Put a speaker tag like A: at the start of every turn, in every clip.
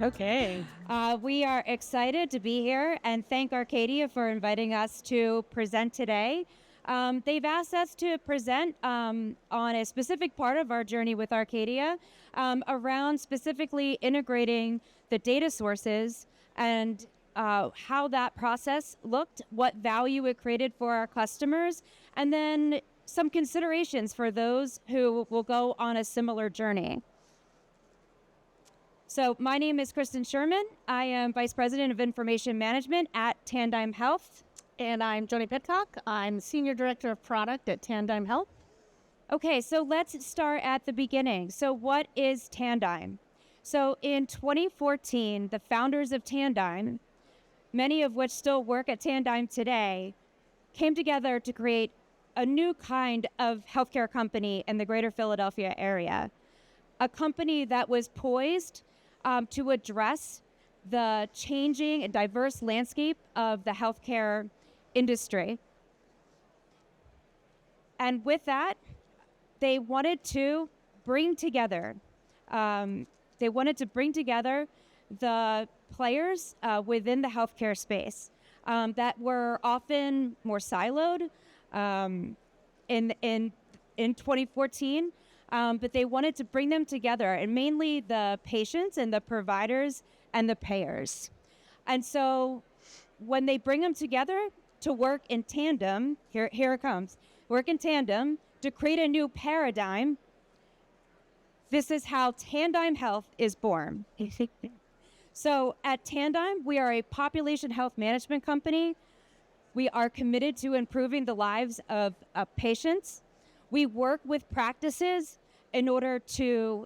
A: Okay.
B: We are excited to be here and thank Arcadia for inviting us to present today. They've asked us to present on a specific part of our journey with Arcadia around specifically integrating the data sources and how that process looked, what value it created for our customers, and then some considerations for those who will go on a similar journey. So my name is Kristen Sherman. I am Vice President of Information Management at Tandem Health.
A: And I'm Joni Pidcock. I'm Senior Director of Product at Tandem Health.
B: Okay, so let's start at the beginning. So what is Tandem? So in 2014, the founders of Tandem, many of which still work at Tandem today, came together to create a new kind of healthcare company in the greater Philadelphia area. A company that was poised to address the changing and diverse landscape of the healthcare industry. And with that, they wanted to bring together the players within the healthcare space that were often more siloed in 2014. But they wanted to bring them together, and mainly the patients and the providers and the payers. And so when they bring them together to work in tandem, here it comes, work in tandem to create a new paradigm, this is how Tandem Health is born. So at Tandem, we are a population health management company. We are committed to improving the lives of patients. We work with practices in order to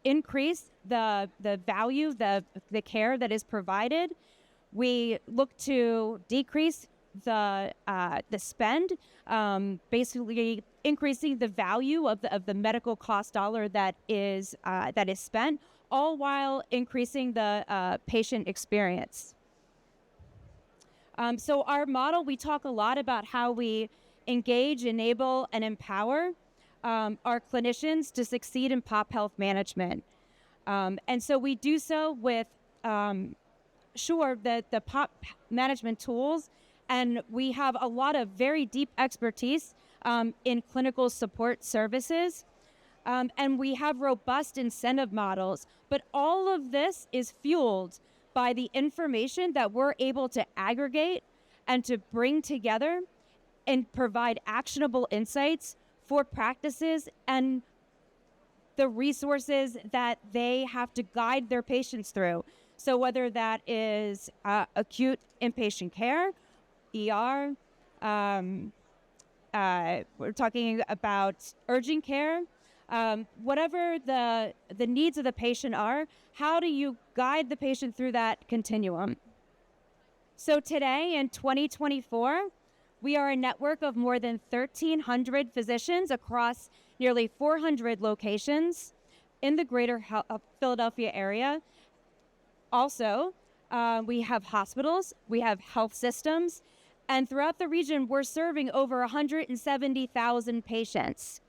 B: increase the value, the care that is provided. We look to decrease the spend, basically increasing the value of the medical cost dollar that is spent, all while increasing the patient experience. So our model, we talk a lot about how we engage, enable, and empower our clinicians to succeed in pop health management. And so we do so with the pop management tools, and we have a lot of very deep expertise in clinical support services. And we have robust incentive models, but all of this is fueled by the information that we're able to aggregate and to bring together and provide actionable insights for practices and the resources that they have to guide their patients through. So whether that is acute inpatient care, ER, we're talking about urgent care, whatever the needs of the patient are, how do you guide the patient through that continuum? So today in 2024, we are a network of more than 1,300 physicians across nearly 400 locations in the greater Philadelphia area. Also, we have hospitals, we have health systems, and throughout the region, we're serving over 170,000 patients.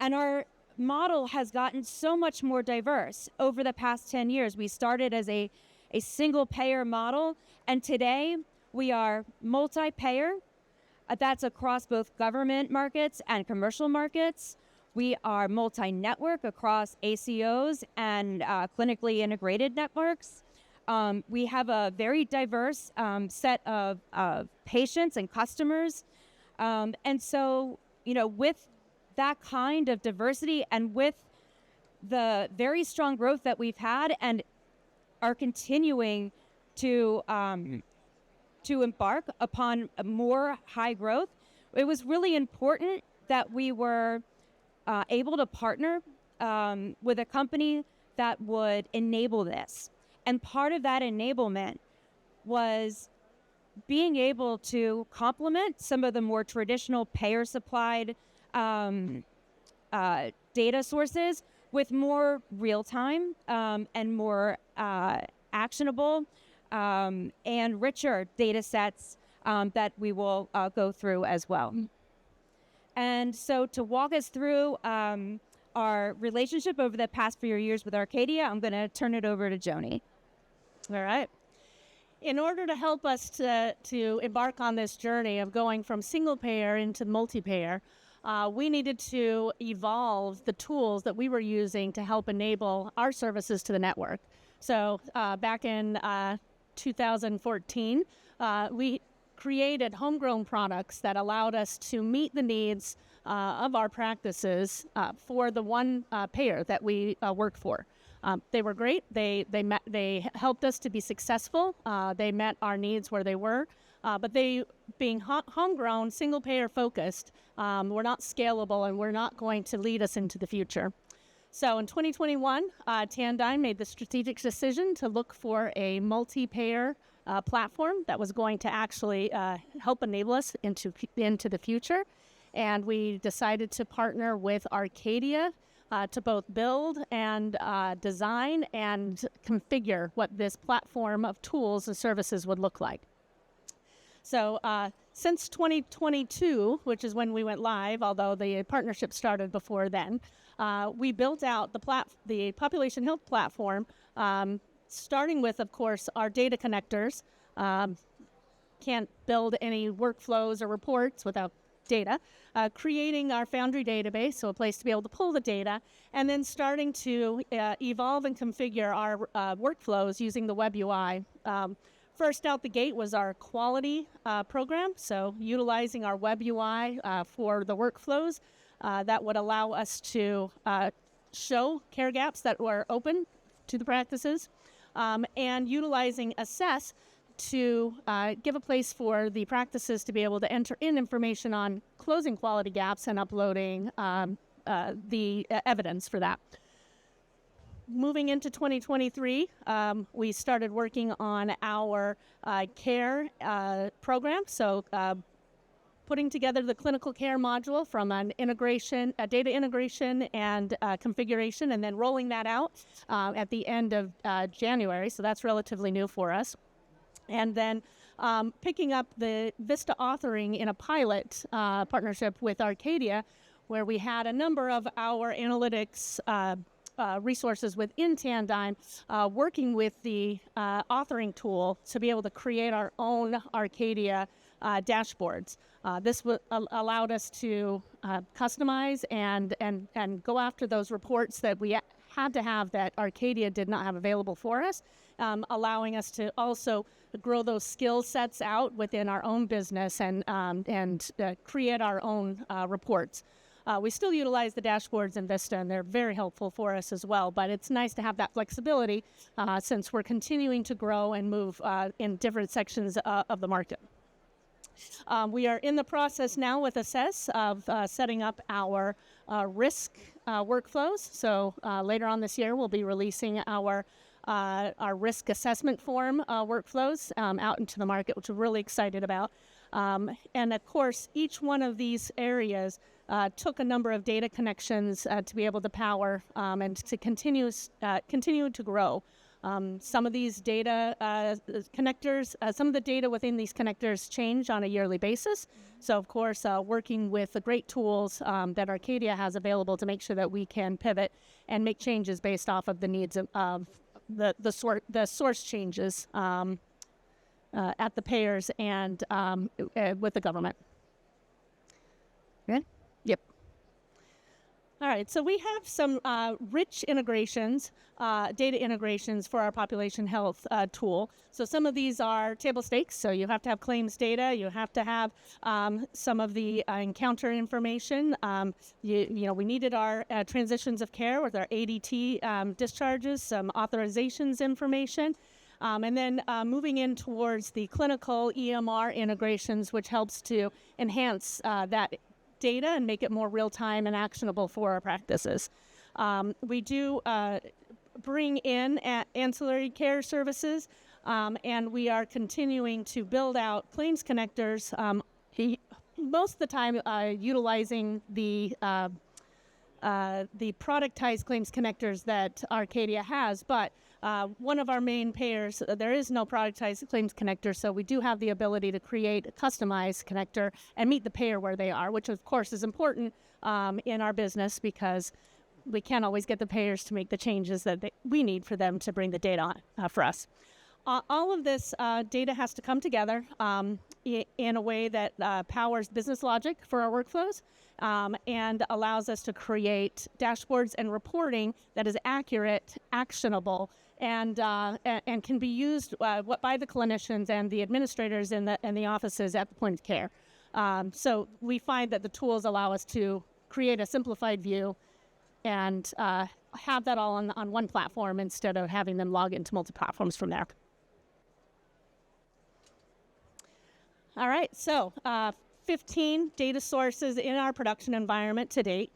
B: And our model has gotten so much more diverse over the past 10 years. We started as a single payer model, and today we are multi-payer. That's across both government markets and commercial markets. We are multi-network across ACOs and clinically integrated networks. We have a very diverse set of patients and customers. And so, with that kind of diversity and with the very strong growth that we've had and are continuing to embark upon more high growth, it was really important that we were able to partner with a company that would enable this. And part of that enablement was being able to complement some of the more traditional payer-supplied data sources with more real-time and more actionable and richer data sets that we will go through as well. And so to walk us through our relationship over the past few years with Arcadia, I'm going to turn it over to Joni.
A: All right. In order to help us to embark on this journey of going from single payer into multi-payer, we needed to evolve the tools that we were using to help enable our services to the network. So back in 2014, we created homegrown products that allowed us to meet the needs of our practices for the one payer that we worked for. They were great. They helped us to be successful. They met our needs where they were, but they, being homegrown, single payer focused, were not scalable and were not going to lead us into the future. So in 2021, Tandem made the strategic decision to look for a multi-payer platform that was going to actually help enable us into the future. And we decided to partner with Arcadia to both build and design and configure what this platform of tools and services would look like. So since 2022, which is when we went live, although the partnership started before then, we built out the population health platform, starting with, of course, our data connectors. Can't build any workflows or reports without data, creating our Foundry database, so a place to be able to pull the data, and then starting to evolve and configure our workflows using the web UI. First out the gate was our quality program, so utilizing our web UI for the workflows that would allow us to show care gaps that were open to the practices, and utilizing Assess to give a place for the practices to be able to enter in information on closing quality gaps and uploading the evidence for that. Moving into 2023, we started working on our care program. So putting together the clinical care module from an integration, a data integration and configuration, and then rolling that out at the end of January. So that's relatively new for us. And then picking up the Vista authoring in a pilot partnership with Arcadia, where we had a number of our analytics resources within Tandem working with the authoring tool to be able to create our own Arcadia dashboards. This allowed us to customize and go after those reports that we had to have that Arcadia did not have available for us, allowing us to also grow those skill sets out within our own business and create our own reports. We still utilize the dashboards in Vista, and they're very helpful for us as well, but it's nice to have that flexibility since we're continuing to grow and move in different sections of the market. We are in the process now with Assess of setting up our risk workflows. So later on this year, we'll be releasing our risk assessment form workflows out into the market, which we're really excited about. And of course, each one of these areas took a number of data connections to be able to power and to continue to grow. Some of these data connectors, some of the data within these connectors change on a yearly basis. So of course, working with the great tools that Arcadia has available to make sure that we can pivot and make changes based off of the needs of the source changes at the payers and with the government. Good? Yep. All right, so we have some rich integrations, data integrations for our population health tool. So some of these are table stakes, so you have to have claims data, you have to have some of the encounter information. We needed our transitions of care with our ADT discharges, some authorizations information. And then moving in towards the clinical EMR integrations, which helps to enhance that data and make it more real-time and actionable for our practices. We do bring in ancillary care services, and we are continuing to build out claims connectors, most of the time utilizing the productized claims connectors that Arcadia has, but one of our main payers, there is no productized claims connector, so we do have the ability to create a customized connector and meet the payer where they are, which of course is important in our business because we can't always get the payers to make the changes that we need for them to bring the data on for us. All of this data has to come together in a way that powers business logic for our workflows and allows us to create dashboards and reporting that is accurate, actionable, and can be used by the clinicians and the administrators in the offices at the point of care. So we find that the tools allow us to create a simplified view and have that all on one platform instead of having them log into multi-platforms from there. All right, so 15 data sources in our production environment to date.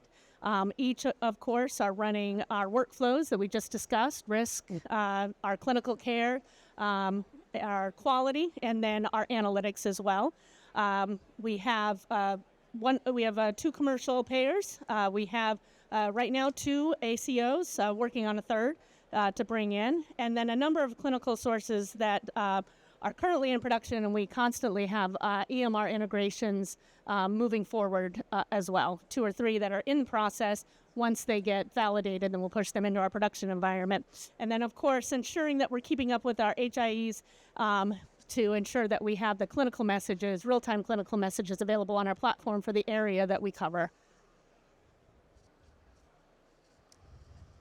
A: Each, of course, are running our workflows that we just discussed, risk, our clinical care, our quality, and then our analytics as well. We have two commercial payers. We have right now 2 ACOs working on a third to bring in, and then a number of clinical sources that are currently in production, and we constantly have EMR integrations moving forward as well. 2 or 3 that are in process. Once they get validated, then we'll push them into our production environment. And then, of course, ensuring that we're keeping up with our HIEs to ensure that we have the clinical messages, real-time clinical messages available on our platform for the area that we cover.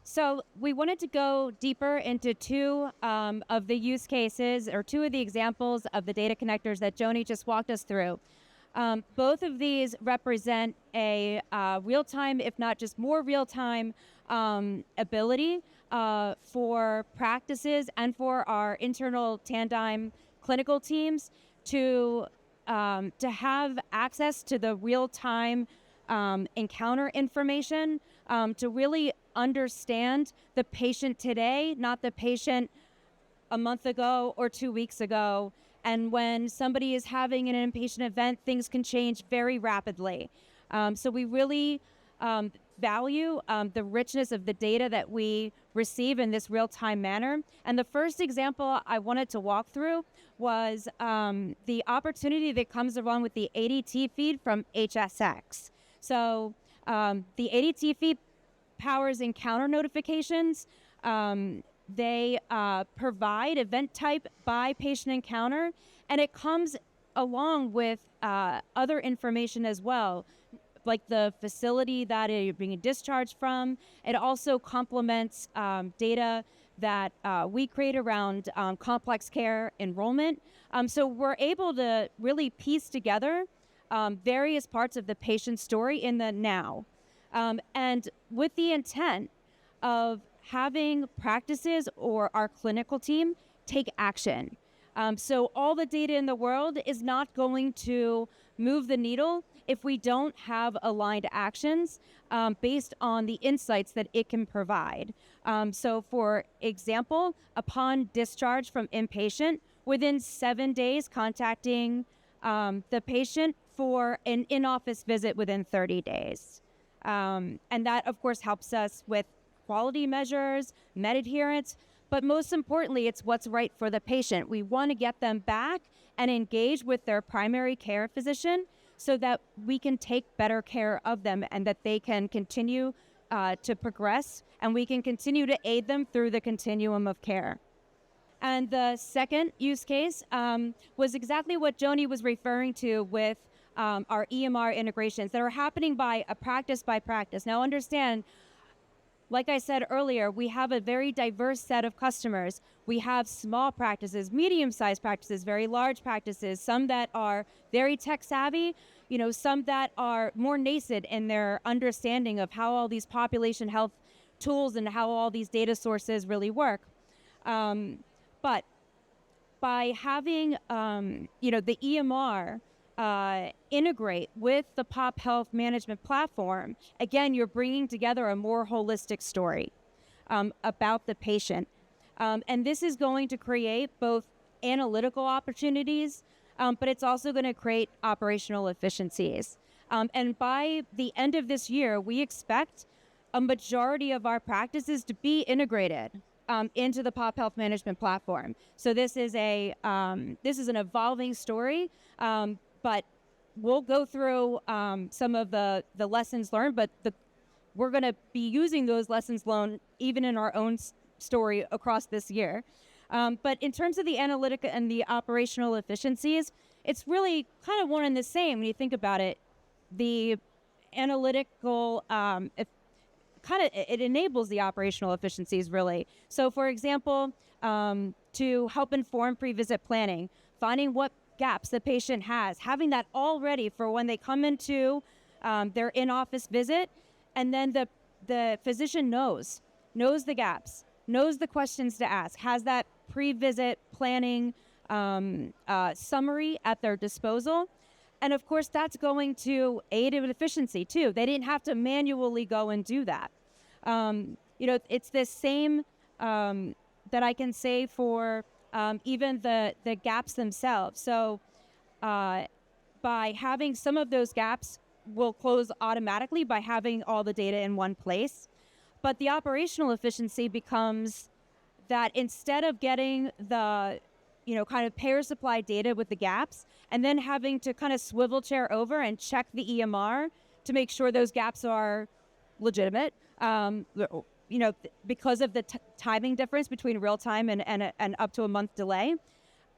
B: So we wanted to go deeper into 2 of the use cases, or 2 of the examples of the data connectors that Joni just walked us through. Both of these represent a real-time, if not just more real-time, ability for practices and for our internal Tandem clinical teams to have access to the real-time encounter information, to really understand the patient today, not the patient a month ago or 2 weeks ago. And when somebody is having an inpatient event, things can change very rapidly. So we really value the richness of the data that we receive in this real-time manner. And the first example I wanted to walk through was the opportunity that comes along with the ADT feed from HSX. So the ADT feed powers encounter notifications. They provide event type by patient encounter, and it comes along with other information as well, like the facility that you're being discharged from. It also complements data that we create around complex care enrollment. So we're able to really piece together various parts of the patient story in the now. And with the intent of having practices or our clinical team take action. So all the data in the world is not going to move the needle if we don't have aligned actions based on the insights that it can provide. So for example, upon discharge from inpatient, within 7 days contacting the patient for an in-office visit within 30 days. And that, of course, helps us with quality measures, med adherence, but most importantly, it's what's right for the patient. We want to get them back and engage with their primary care physician so that we can take better care of them and that they can continue to progress, and we can continue to aid them through the continuum of care. And the second use case was exactly what Joni was referring to with our EMR integrations that are happening by practice. Now understand, like I said earlier, we have a very diverse set of customers. We have small practices, medium-sized practices, very large practices, some that are very tech savvy, some that are more nascent in their understanding of how all these population health tools and how all these data sources really work. But by having, the EMR integrate with the pop health management platform, again, you're bringing together a more holistic story about the patient. And this is going to create both analytical opportunities, but it's also going to create operational efficiencies. And by the end of this year, we expect a majority of our practices to be integrated into the pop health management platform. So this is an evolving story. But we'll go through some of the lessons learned, but we're going to be using those lessons learned even in our own story across this year. But in terms of the analytic and the operational efficiencies, it's really kind of one and the same when you think about it. The analytical, it enables the operational efficiencies, really. So, for example, to help inform pre-visit planning, finding what gaps the patient has, having that all ready for when they come into their in-office visit, and then the physician knows the gaps, knows the questions to ask, has that pre-visit planning summary at their disposal. And of course, that's going to aid in efficiency too. They didn't have to manually go and do that. It's the same that I can say for even the gaps themselves. So by having some of those gaps will close automatically by having all the data in one place. But the operational efficiency becomes that instead of getting the kind of payer supply data with the gaps and then having to kind of swivel chair over and check the EMR to make sure those gaps are legitimate, because of the timing difference between real time and up to a month delay,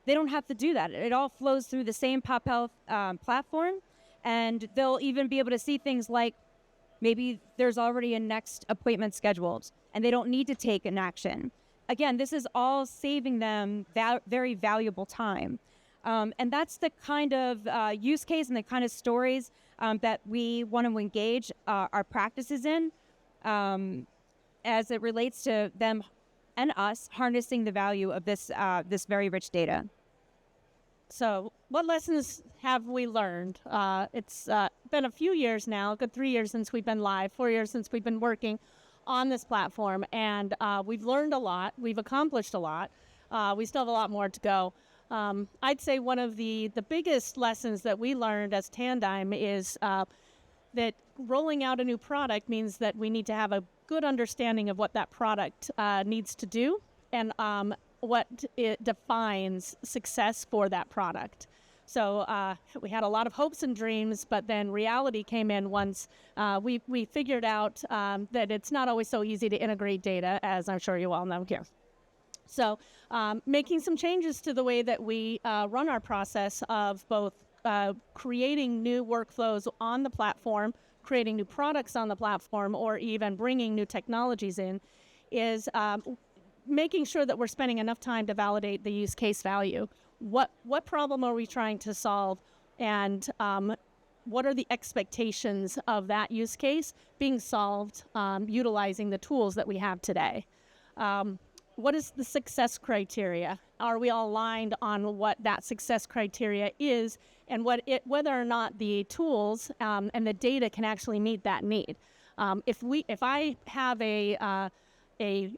B: they don't have to do that. It all flows through the same Pop Health platform, and they'll even be able to see things like maybe there's already a next appointment scheduled and they don't need to take an action. Again, this is all saving them very valuable time. And that's the kind of use case and the kind of stories that we want to engage our practices in as it relates to them and us harnessing the value of this very rich data.
A: So what lessons have we learned? It's been a few years now, a good 3 years since we've been live, 4 years since we've been working on this platform, and we've learned a lot. We've accomplished a lot. We still have a lot more to go. I'd say one of the biggest lessons that we learned as Tandem is that rolling out a new product means that we need to have a good understanding of what that product needs to do and what it defines success for that product. So we had a lot of hopes and dreams, but then reality came in once we figured out that it's not always so easy to integrate data, as I'm sure you all know here. So making some changes to the way that we run our process of both creating new workflows on the platform, creating new products on the platform, or even bringing new technologies in is making sure that we're spending enough time to validate the use case value. What problem are we trying to solve, and what are the expectations of that use case being solved utilizing the tools that we have today? What is the success criteria? Are we all aligned on what that success criteria is, and whether or not the tools and the data can actually meet that need? If I have a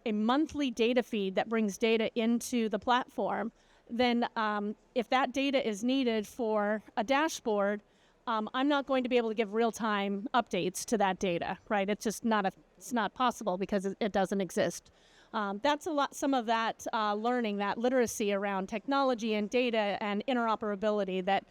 A: monthly data feed that brings data into the platform, then if that data is needed for a dashboard, I'm not going to be able to give real-time updates to that data, right? It's just it's not possible because it doesn't exist. That's some of that learning, that literacy around technology and data and interoperability that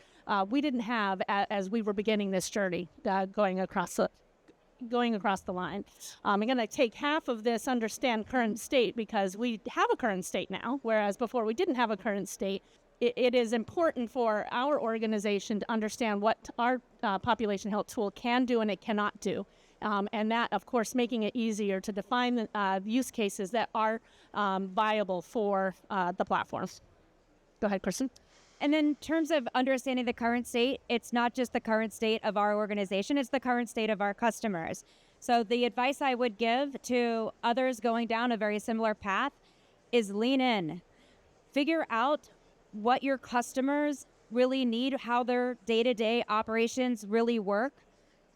A: we didn't have as we were beginning this journey going across the line. I'm going to take half of this understand current state because we have a current state now, whereas before we didn't have a current state. It is important for our organization to understand what our population health tool can do and it cannot do. And that, of course, making it easier to define the use cases that are viable for the platforms. Go ahead, Kristen.
B: And then in terms of understanding the current state, it's not just the current state of our organization, it's the current state of our customers. So the advice I would give to others going down a very similar path is lean in. Figure out what your customers really need, how their day-to-day operations really work,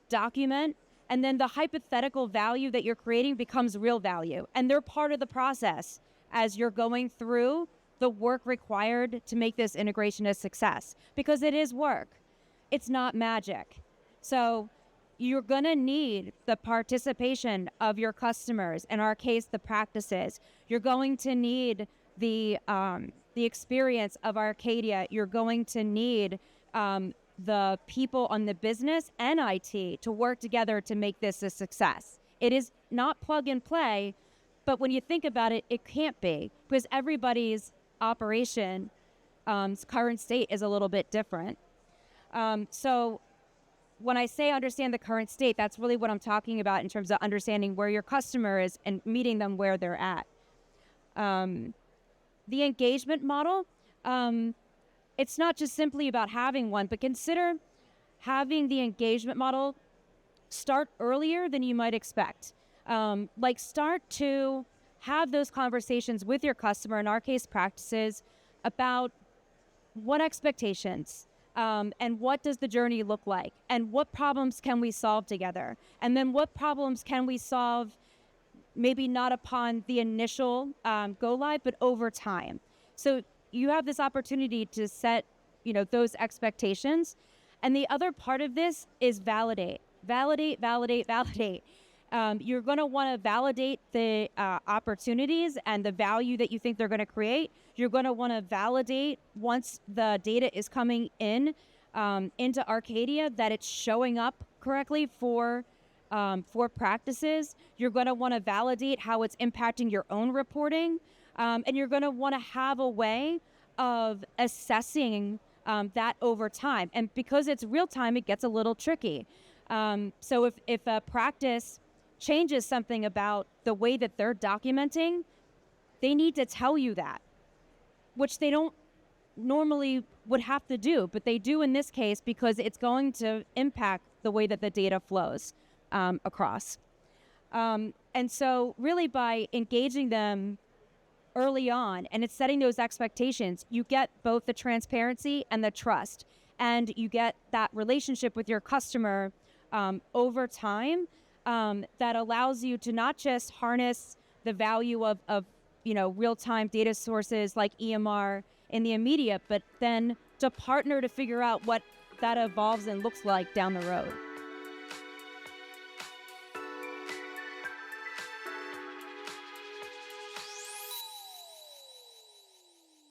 B: document, and then the hypothetical value that you're creating becomes real value. And they're part of the process as you're going through the work required to make this integration a success, because it is work. It's not magic. So you're going to need the participation of your customers, in our case, the practices. You're going to need the experience of Arcadia. You're going to need the people on the business and IT to work together to make this a success. It is not plug and play, but when you think about it, it can't be, because everybody's operation current state is a little bit different. So when I say understand the current state, that's really what I'm talking about in terms of understanding where your customer is and meeting them where they're at. The engagement model, it's not just simply about having one, but consider having the engagement model start earlier than you might expect. Like start to have those conversations with your customer, in our case practices, about what expectations and what does the journey look like, and what problems can we solve together, and then what problems can we solve maybe not upon the initial go live, but over time. So you have this opportunity to set, those expectations. And the other part of this is validate. You're going to want to validate the opportunities and the value that you think they're going to create. You're going to want to validate once the data is coming in into Arcadia that it's showing up correctly for practices. You're going to want to validate how it's impacting your own reporting. And you're going to want to have a way of assessing that over time. And because it's real time, it gets a little tricky. So if a practice changes something about the way that they're documenting, they need to tell you that, which they don't normally would have to do, but they do in this case because it's going to impact the way that the data flows across. And so really by engaging them early on and it's setting those expectations, you get both the transparency and the trust, and you get that relationship with your customer over time that allows you to not just harness the value of real-time data sources like EMR in the immediate, but then to partner to figure out what that evolves and looks like down the road.